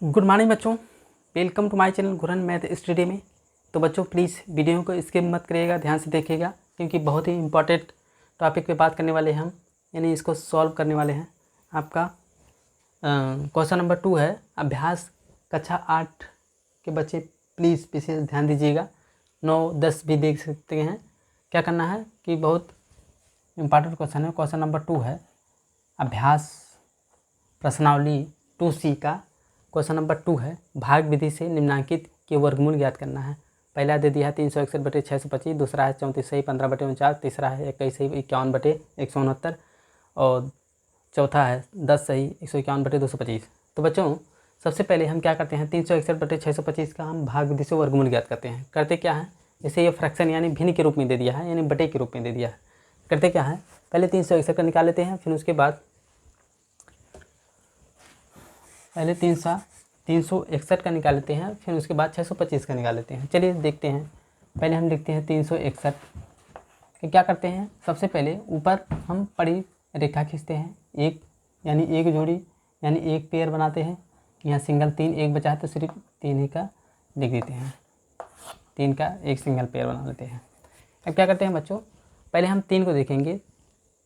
Good morning बच्चों, welcome to my channel Guran math study में। तो बच्चों प्लीज़ वीडियो को स्किप मत करिएगा, ध्यान से देखिएगा क्योंकि बहुत ही इंपॉर्टेंट टॉपिक पे बात करने वाले हैं हम, यानी इसको सॉल्व करने वाले हैं। आपका क्वेश्चन नंबर 2 है। अभ्यास कक्षा 8 के बच्चे प्लीज़ विशेष ध्यान दीजिएगा, 9-10 भी देख सकते हैं। क्या करना है कि बहुत इम्पॉर्टेंट क्वेश्चन है। क्वेश्चन नंबर 2 है अभ्यास प्रश्नावली 2C का क्वेश्चन नंबर 2 है। भाग विधि से निम्नांकित के वर्गमूल ज्ञात करना है। पहला दे दिया है 361/625, दूसरा है 34 सही 15/49, तीसरा है 21 सही 51/169 और चौथा है 10 सही 151/225। तो बच्चों सबसे पहले हम क्या करते हैं, 361/625 का हम भाग विधि से वर्गमूल ज्ञात करते हैं। करते क्या है, जैसे ये फ्रैक्शन यानी भिन्न के रूप में दे दिया है, यानी बटे के रूप में दे दिया है। करते क्या है, पहले 361 का निकाल लेते हैं, फिर उसके बाद पहले 361 का निकाल लेते हैं, फिर उसके बाद 625 का निकाल लेते हैं। चलिए देखते हैं। पहले हम लिखते हैं 361 कि क्या करते हैं, सबसे पहले ऊपर हम बड़ी रेखा खींचते हैं, एक यानी एक जोड़ी यानी एक पेयर बनाते हैं। यहाँ सिंगल 3 एक बचा है तो सिर्फ 3 ही का लिख देते हैं, 3 का एक सिंगल पेयर बना लेते हैं। अब क्या करते हैं बच्चों, पहले हम 3 को देखेंगे।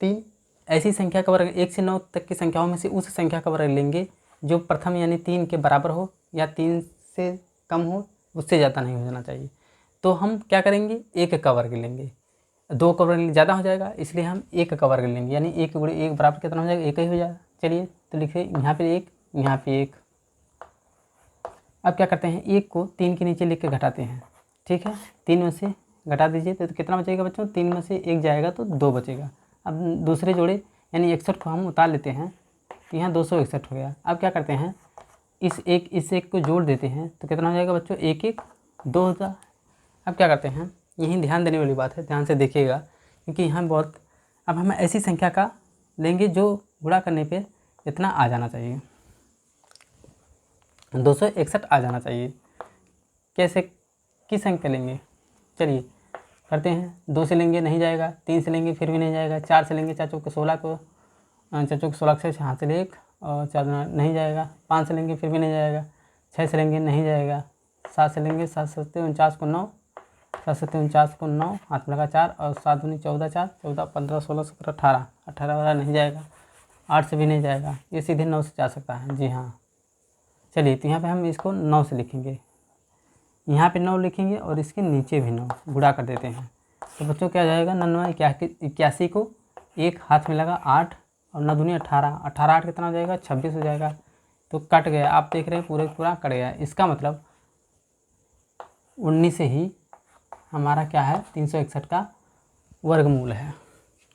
3 ऐसी संख्या का वर्ग 1 से 9 तक की संख्याओं में से उस संख्या का वर्ग लेंगे जो प्रथम यानी 3 के बराबर हो या 3 से कम हो, उससे ज़्यादा नहीं हो जाना चाहिए। तो हम क्या करेंगे, 1 का वर्ग लेंगे। 2 का वर्ग ज़्यादा हो जाएगा, इसलिए हम 1 का वर्ग लेंगे, यानी 1 गुणे 1 बराबर कितना हो जाएगा, 1 ही हो जाएगा। चलिए तो लिखिए यहाँ पे 1, यहाँ पे 1। अब क्या करते हैं, 1 को 3 के नीचे लिख के घटाते हैं। ठीक है, 3 में से घटा दीजिए तो कितना बचेगा बच्चों, 3 में से 1 जाएगा तो 2 बचेगा। अब दूसरे जोड़े यानी 61 को हम उतार लेते हैं, तो यहाँ 261 हो गया। अब क्या करते हैं, इस एक को जोड़ देते हैं तो कितना हो जाएगा बच्चों, 1 1 2 होता। अब क्या करते हैं, यही ध्यान देने वाली बात है, ध्यान से देखिएगा क्योंकि यहाँ बहुत। अब हम ऐसी संख्या का लेंगे जो गुणा करने पे इतना आ जाना चाहिए, 261 आ जाना चाहिए। कैसे, किस अंक पे लेंगे, चलिए करते हैं। 2 से लेंगे नहीं जाएगा, 3 से लेंगे फिर भी नहीं जाएगा, 4 से लेंगे 4 चौके 16 को, 4 चौके 16 से हाथ से ले 1 और 4 नहीं जाएगा। 5 से लेंगे फिर भी नहीं जाएगा, 6 से लेंगे नहीं जाएगा, 7 से लेंगे 7 7 49 को 9, 7 7 49 को 9 हाथ में लगा 4 और 7 दूनी 14, 4 14 15 16 17 18 18 वाला नहीं जाएगा, 8 से भी नहीं जाएगा, ये सीधे 9 से जा सकता है। जी हाँ, चलिए तो यहाँ पे हम इसको 9 से लिखेंगे, यहाँ पे 9 लिखेंगे और इसके नीचे भी 9 गुणा कर देते हैं। तो बच्चों क्या जाएगा, 99 81 को 1 हाथ में लगा 8 और 9 दूनी 18, 18 8 कितना हो जाएगा, 26 हो जाएगा। तो कट गया, आप देख रहे हैं पूरे पूरा कट गया। इसका मतलब 19 से ही हमारा क्या है, 361 का वर्गमूल है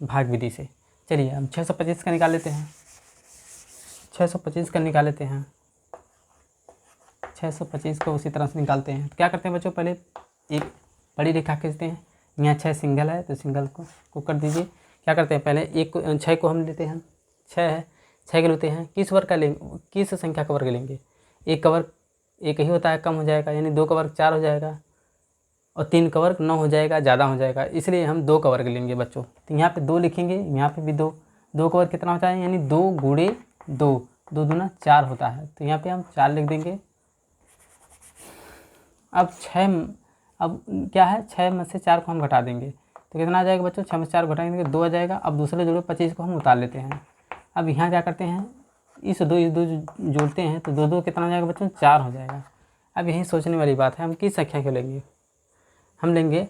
भाग विधि से। चलिए हम 625 का निकाल लेते हैं, 625 का निकाल लेते हैं, 625 को उसी तरह से निकालते हैं। तो क्या करते हैं बच्चों, पहले एक बड़ी रेखा खींचते हैं। यहाँ 6 सिंगल है तो सिंगल को कर दीजिए। क्या करते हैं, पहले 6 को हम लेते हैं, 6 है 6 के लेते हैं। किस वर्ग का लेंगे, किस संख्या का वर्ग लेंगे, 1 का वर्ग 1 ही होता है, कम हो जाएगा, यानी 2 का वर्ग 4 हो जाएगा और 3 का वर्ग 9 हो जाएगा, ज़्यादा हो जाएगा, इसलिए हम 2 का वर्ग लेंगे बच्चों। तो यहाँ पे 2 लिखेंगे, यहाँ पे भी 2, 2 का वर्ग कितना होता है, यानी 2 गुणे 2, 2 दूना 4 होता है, तो यहाँ पे हम 4 लिख देंगे। अब क्या है, 6 में से 4 को हम घटा देंगे तो कितना आ जाएगा बच्चों, 6 में से 4 घटाएंगे 2 आ जाएगा। अब दूसरे जोड़े 25 को हम उतार लेते हैं। अब यहाँ क्या करते हैं, इस दो जोड़ते हैं तो 2 2 कितना हो जाएगा बच्चों, 4 हो जाएगा। अब यही सोचने वाली बात है, हम किस संख्या को लेंगे, हम लेंगे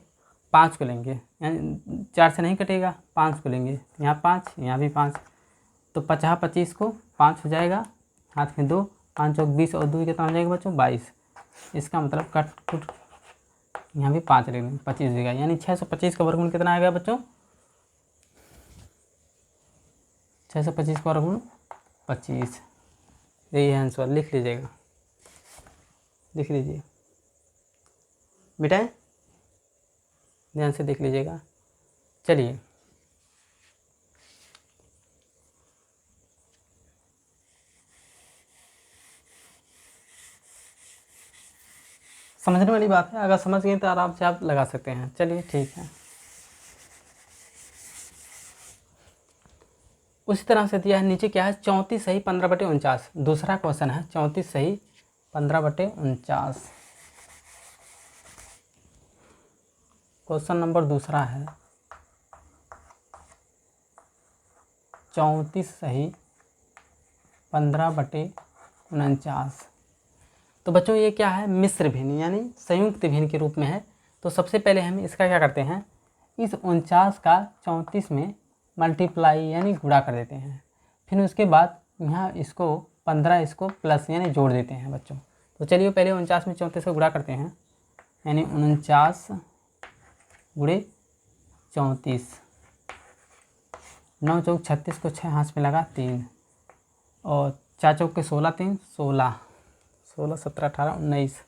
5 को लेंगे, यानी 4 से नहीं कटेगा, 5 को लेंगे। यहाँ 5, यहाँ भी 5, तो 50 25 को 5 हो जाएगा, हाथ में 2, 5 चौक 20 और 2 कितना हो जाएगा बच्चों, 22। इसका मतलब कट कुट यहाँ भी 5 ले लेंगे, 25 देगा, यानी 625 का वर्गमूल कितना आएगा बच्चों, 625 का वर्गमूल 25। यही है आंसर, लिख लीजिएगा, लिख लीजिए बेटा, ध्यान से देख लीजिएगा। चलिए समझने वाली बात है, अगर समझ गए तो आराम से आप लगा सकते हैं। चलिए ठीक है, उसी तरह से दिया है नीचे क्या है, 34 सही 15/49, दूसरा क्वेश्चन है 34 सही 15/49। क्वेश्चन नंबर दूसरा है 34 सही 15/49। तो बच्चों ये क्या है, मिश्र भिन्न यानी संयुक्त भिन्न के रूप में है। तो सबसे पहले हम इसका क्या करते हैं, इस 49 का 34 में मल्टीप्लाई यानी गुणा कर देते हैं। फिर उसके बाद यहाँ इसको 15 इसको प्लस यानी जोड़ देते हैं बच्चों। तो चलिए पहले 49 में 34 का गुणा करते हैं, यानी 49 गुणे 34, 9 चौक 36 को 6 हाथ में लगा 3, और 4 चौक के 16 3 16, 16 17 18 19।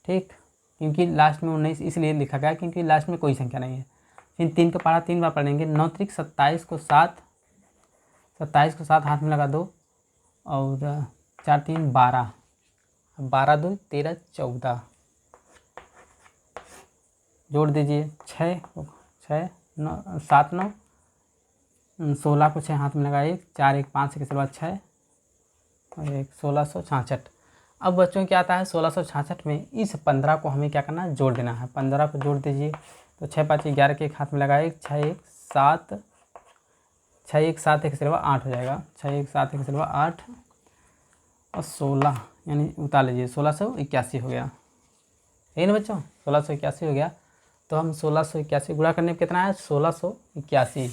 ठीक, क्योंकि लास्ट में 19 इसलिए लिखा गया क्योंकि लास्ट में कोई संख्या नहीं है। फिर 3 का पढ़ा 3 बार पढ़ेंगे, 9 त्रिक 27 को 7, 27 को 7 हाथ में लगा 2, और 4 3 12, 12 2 13 14, जोड़ दीजिए 6 6 9 7 9, 16 को 6 हाथ में लगा 1, 4 1 5 के बाद 6 और 1 1666। अब बच्चों क्या आता है 1666 में इस 15 को हमें क्या करना है, जोड़ देना है। 15 को जोड़ दीजिए तो 6 5 11 के एक हाथ में लगा 1, 6 1 7, 6 1 7 1 सिलवा 8 हो जाएगा, 6 1 7 1 सिलवा 8 और 16 यानी उतार लीजिए 1681 हो गया। यही ना बच्चों, 1681 हो गया। तो हम 1681 गुणा करने पर कितना है 1681।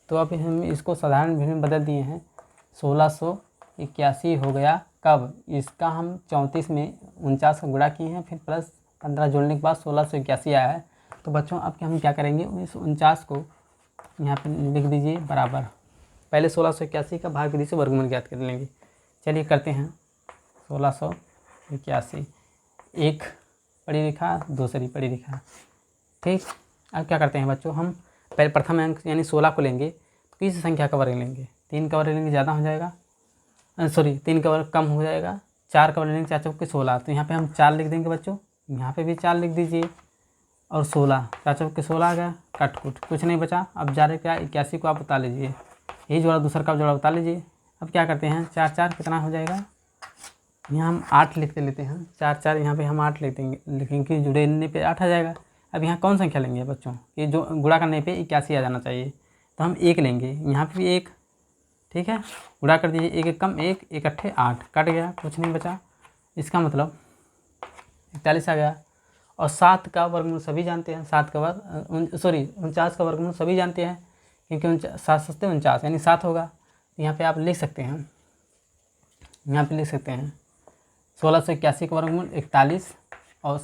तो अब हम इसको साधारण भिन्न में बदल दिए हैं, 1681 हो गया। कब, इसका हम 34 में 49 का गुणा किए हैं, फिर प्लस 15 जोड़ने के बाद 1681 आया है। तो बच्चों अब हम क्या करेंगे, इस 49 को यहाँ पे लिख दीजिए बराबर, पहले 1681 का भाग विधि से वर्गमूल ज्ञात कर लेंगे। चलिए करते हैं 1681, एक पढ़ी लिखा दूसरी पढ़ी लिखा। ठीक, अब क्या करते हैं बच्चों, हम पहले प्रथम अंक यानी 16 को लेंगे तो किस संख्या का वर्ग लेंगे, 3 का वर्ग लेंगे ज़्यादा हो जाएगा, सॉरी 3 का वर्ग कम हो जाएगा, 4 का वर्ग लेंगे 4 चौक के 16। तो यहाँ पे हम 4 लिख देंगे बच्चों, यहाँ पे भी 4 लिख दीजिए, और 16 4 चौक के 16 आ गया, कट कुट कुछ नहीं बचा। अब जा रहे क्या 81 को आप उतार लीजिए, यही जोड़ा दूसरा का जोड़ा उतार लीजिए। अब क्या करते हैं 4 4 कितना हो जाएगा, यहाँ हम 8 लिखते लेते हैं, 4 4 यहाँ पे हम 8 लिख देंगे, लिखेंगे जुड़ने पे 8 आ जाएगा। अब यहाँ कौन संख्या लेंगे बच्चों, ये जो गुणा करने पे 81 आ जाना चाहिए, तो हम 1 लेंगे, यहाँ पे भी 1। ठीक है, गुणा कर दीजिए, 1 1 कम 1 1 अट्ठे 8, कट गया कुछ नहीं बचा, इसका मतलब 41 आ गया। और 7 का वर्गमूल सभी जानते हैं, 7 का वर्ग सॉरी 49 का वर्गमूल सभी जानते हैं, क्योंकि 7 सस्ते 49 यानी 7 होगा। यहाँ पे आप लिख सकते हैं, यहाँ पे लिख सकते हैं 1681 का वर्गमूल 41, और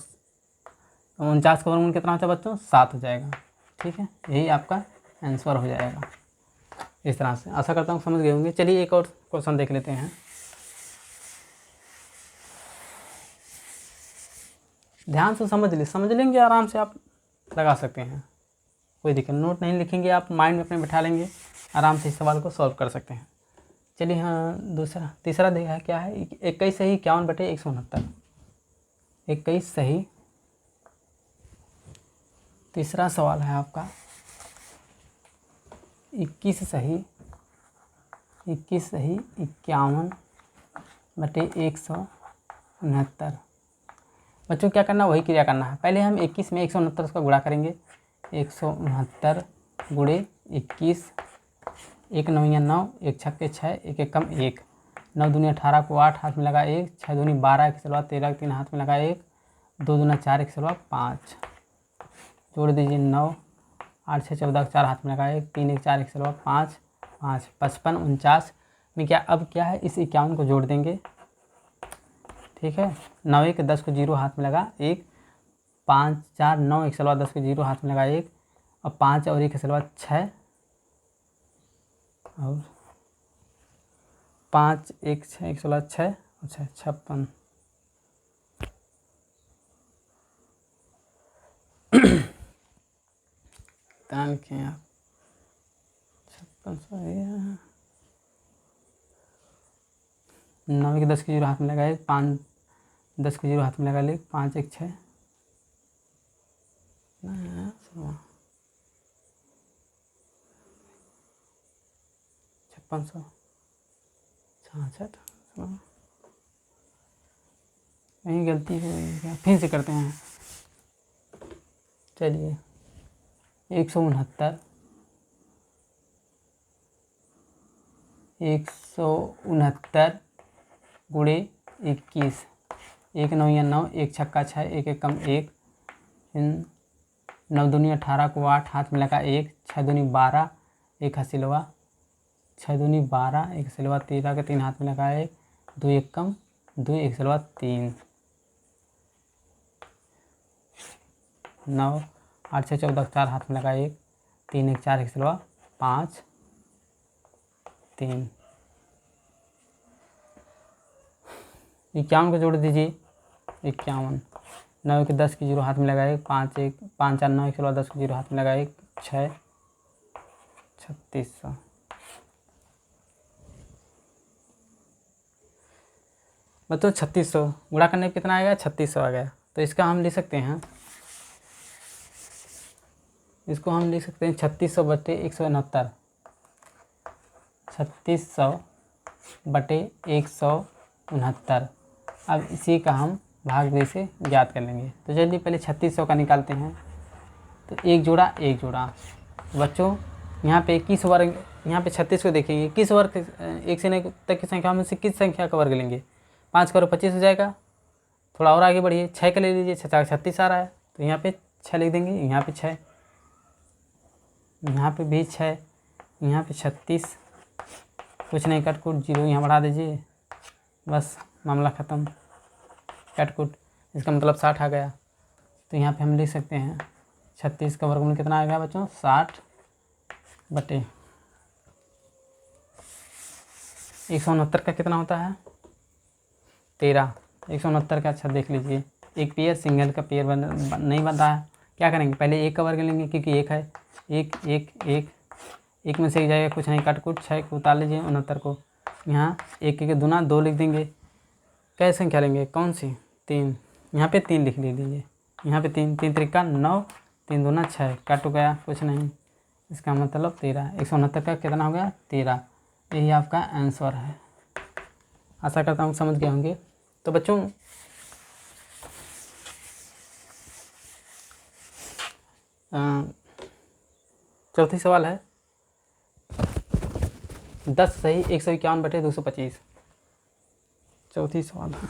49 का वर्गमूल कितना होता है बच्चों 7 हो जाएगा। ठीक है, यही आपका आंसर हो जाएगा। इस तरह से आशा करता हूँ समझ गए होंगे। चलिए एक और क्वेश्चन देख लेते हैं, ध्यान से समझ लेंगे आराम से आप लगा सकते हैं, कोई दिक्कत, नोट नहीं लिखेंगे आप, माइंड में अपने बिठा लेंगे, आराम से इस सवाल को सॉल्व कर सकते हैं। चलिए हाँ, तीसरा देखा क्या है, 21 सही 51/169, 21 सही। तीसरा सवाल है आपका 21 सही 51/169। बच्चों क्या करना, वही क्रिया करना है। पहले हम 21 में 169 का गुणा करेंगे, 169 गुणे 21, 1 9 या 9, 1 छक्के 6, 1 1 कम 1, 9 दूनी 18 को 8 हाथ में लगा 1, 6 दूनी 12 के सलवा 13 3 हाथ में लगा 1, 2 दूना 4 एक सलवा 5, जोड़ दीजिए 9, 8 6 14 4 हाथ में लगा 1, 3 1 4 एक सलवा 5 5 55 49 में क्या, अब क्या है इस 51 को जोड़ देंगे। ठीक है, 9 1 10 को 0 हाथ में लगा 1, 5 4 9 एक सलवा 10 को 0 हाथ में लगा 1, और 5 और 1 के सलवा 6, और 5 1 6 एक सलवा 6 और 6 56। तान के आप 56 9 के 10 के 0 हाथ में लगा 1, 5 10 के 0 हाथ में लगा 1, 5 1 6 5600 66, कहीं गलती हो गई क्या, फिर से करते हैं। चलिए 169, 169 गुणे 21, 1 9 या 9, 1 छक्का 6, 1 1 कम 1, 9 दूनी 18 को 8 हाथ में लगा 1, 6 दूनी 12, 1 हसीलवा, 6 दूनी 12, 1 हसीलवा 13 के 3 हाथ में लगा 1, 2 1 कम 2, 1 हसीलवा 3, 9 8 6 14 4 हाथ में लगा 1, 3 1 4 हसीलवा 5 3, 51 को जोड़ दीजिए, 51, 9 के 10 की 0 हाथ में लगाए 5 1 5 4 9 16 10 की 0 हाथ में लगाए 6 3600। बच्चों 3600 गुणा करने पे कितना आएगा, 3600 आ गया। तो इसका हम लिख सकते हैं, इसको हम लिख सकते हैं 3600 बटे 169, 3600 बटे 169। अब इसी का हम भाग से ज्ञात कर लेंगे। तो चलिए पहले 3600 का निकालते हैं। तो एक जोड़ा बच्चों यहाँ पे किस वर्ग, यहाँ पे 36 को देखेंगे किस वर्ग, 1 से 9 तक की संख्या में से किस संख्या का वर्ग लेंगे। 5 का वर्ग 25 हो जाएगा। थोड़ा और आगे बढ़िए, 6 का ले लीजिए, 6 36 आ रहा है तो यहाँ पे 6 लिख देंगे, यहाँ पे 6, यहाँ पे भी 6, यहाँ पे 36, कुछ नहीं कट कुट 0 यहाँ बढ़ा दीजिए, बस मामला ख़त्म, कट कुट, इसका मतलब 60 आ गया। तो यहाँ पे हम लिख सकते हैं 36 का वर्गमूल कितना आएगा बच्चों, 60 बटे 169 का कितना होता है, 13। 169 का अच्छा देख लीजिए, एक पेयर सिंगल का पेयर नहीं बन रहा है, क्या करेंगे पहले एक का वर्ग लेंगे क्योंकि एक है, एक एक एक एक में से एक जाएगा, कुछ नहीं काट कुट 6 को उतार लीजिए, 69 को यहाँ एक के दुना 2 लिख देंगे। कैसे संख्या लेंगे, कौन सी, 3, यहाँ पे 3 लिख लीजिए, यहाँ पे 3 3 त्रिका 9, 3 दूना 6, काट गया कुछ नहीं, इसका मतलब 13। 169 का कितना हो गया, 13। यही आपका आंसर है। आशा करता हूँ समझ गए होंगे। तो बच्चों चौथी सवाल है, 10 सही 151 बटे 225। चौथी सवाल है,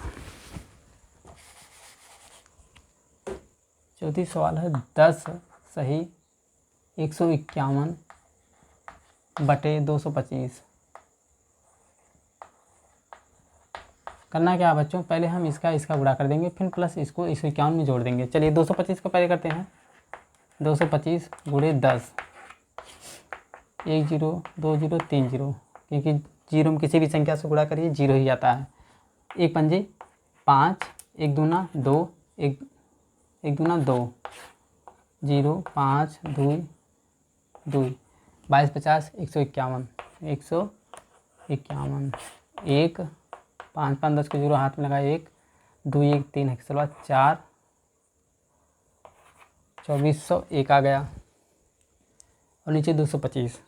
चौथी सवाल है 10 सही 151 बटे 225। करना क्या है बच्चों, पहले हम इसका गुणा कर देंगे, फिर प्लस इसको 151 में जोड़ देंगे। चलिए 225 को पहले करते हैं, 225 गुणे 10, 1 0 2 0 3 0, क्योंकि जीरो में किसी भी संख्या से गुणा करिए 0 ही आता है। 1 पंजे 5, 1 दूना 2, 1 दूना 2, 0 5 2 2, 22 50 151, 151, 1 5 5 10 को 0 हाथ में लगा 1, 2 1 3 है चलो 4, 2401 आ गया और नीचे 225।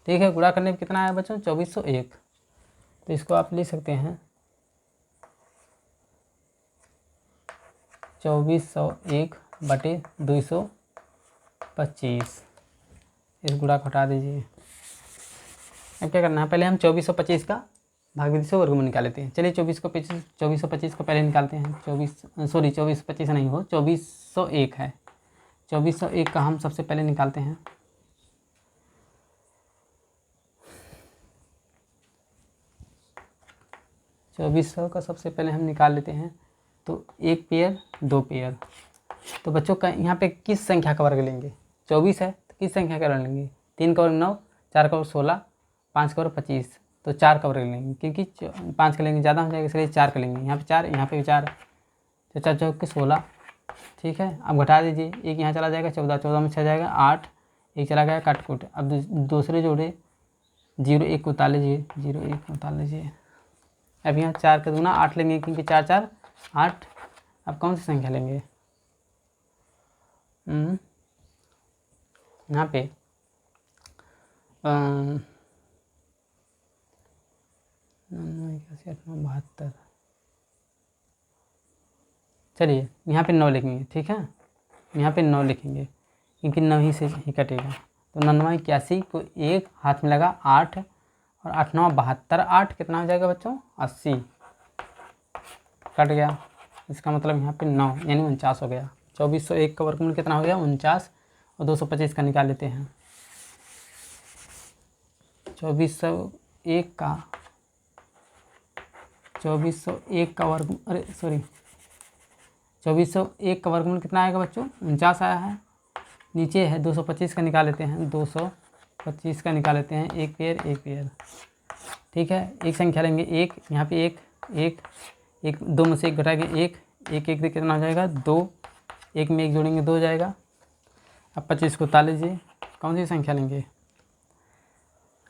ठीक है, गुणा करने में कितना आया बच्चों, 2401। तो इसको आप लिख सकते हैं 2401 बटे 225। इस गुणा को हटा दीजिए। अब क्या करना है, पहले हम 2425 का भागीदारी से वर्गमूल निकाल लेते हैं। चलिए 2425 को पहले निकालते हैं। 2425 नहीं हो, 2401 है। 2401 का हम सबसे पहले निकालते हैं। चौबीस सौ का सबसे पहले हम निकाल लेते हैं। तो एक पेयर 2 पेयर, तो बच्चों का यहाँ पे किस संख्या का वर्ग लेंगे, 24 है तो किस संख्या का वर्ग लेंगे, 3 का वर्ग 9, 4 का वर्ग 16, 5 का वर्ग 25, तो 4 का वर्ग लेंगे क्योंकि 5 का लेंगे ज़्यादा हो जाएगा, इसलिए 4 का लेंगे। यहाँ पे 4, यहाँ पे भी 4, तो 4 चौक के 16। ठीक है, अब घटा दीजिए, एक यहाँ चला जाएगा 14, 14 में 6 जाएगा 8, एक चला गया काट कूट। अब दूसरे जोड़े 0 1 को उतार लीजिए, 0 1 को उतार लीजिए। अब यहाँ 4 का दूना 8 लेंगे क्योंकि 4 4 8। अब कौन सी संख्या लेंगे, यहाँ पे इक्यासी 8 9 72। चलिए यहाँ पे 9 लिखेंगे, ठीक है, यहाँ पे 9 लिखेंगे क्योंकि 9 ही से ही कटेगा। तो 9 81 को एक हाथ में लगा 8 और 8 9 72, 8 कितना हो जाएगा बच्चों 80, कट गया। इसका मतलब यहाँ पे 9 यानी 49 हो गया। 2401 का वर्गमूल कितना हो गया 49 और 225 का निकाल लेते हैं। 2401 का वर्गमूल, अरे सॉरी 2401 का वर्गमूल कितना आएगा बच्चों 49 आया है। नीचे है 225 का निकाल लेते हैं, 225 का निकाल लेते हैं। एक पेयर ठीक है। एक संख्या लेंगे एक, यहाँ पे एक 2 में से एक घटाएंगे एक से कितना हो जाएगा 2, एक में एक जोड़ेंगे 2 हो जाएगा। अब 25 को उतार लीजिए, कौन सी संख्या लेंगे,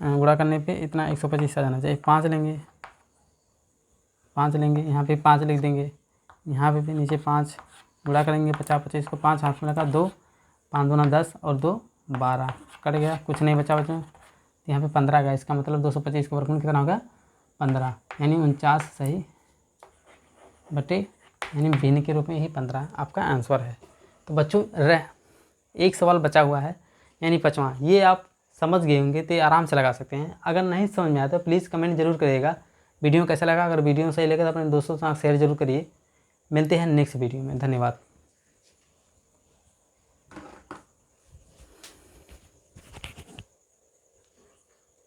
गुणा करने पे इतना 125 आ जाना चाहिए। 5 लेंगे, यहाँ पे 5 लिख देंगे, यहाँ पे भी नीचे 5 गुणा करेंगे। 50 25 को 5 हाथ में लगा 2, 5 दूना 10 और 2 12, कट गया, कुछ नहीं बचा बच्चों। यहाँ पे 15 गया। इसका मतलब 225 का वर्गमूल कितना होगा 15, यानी 49 सही बटे यानी भिन्न के रूप में ही 15 आपका आंसर है। तो बच्चों एक सवाल बचा हुआ है यानी 5वां, ये आप समझ गए होंगे तो आराम से लगा सकते हैं। अगर नहीं समझ में आया तो प्लीज़ कमेंट जरूर करिएगा। वीडियो कैसा लगा, अगर वीडियो सही लगा तो अपने दोस्तों के साथ शेयर जरूर करिए। मिलते हैं नेक्स्ट वीडियो में, धन्यवाद।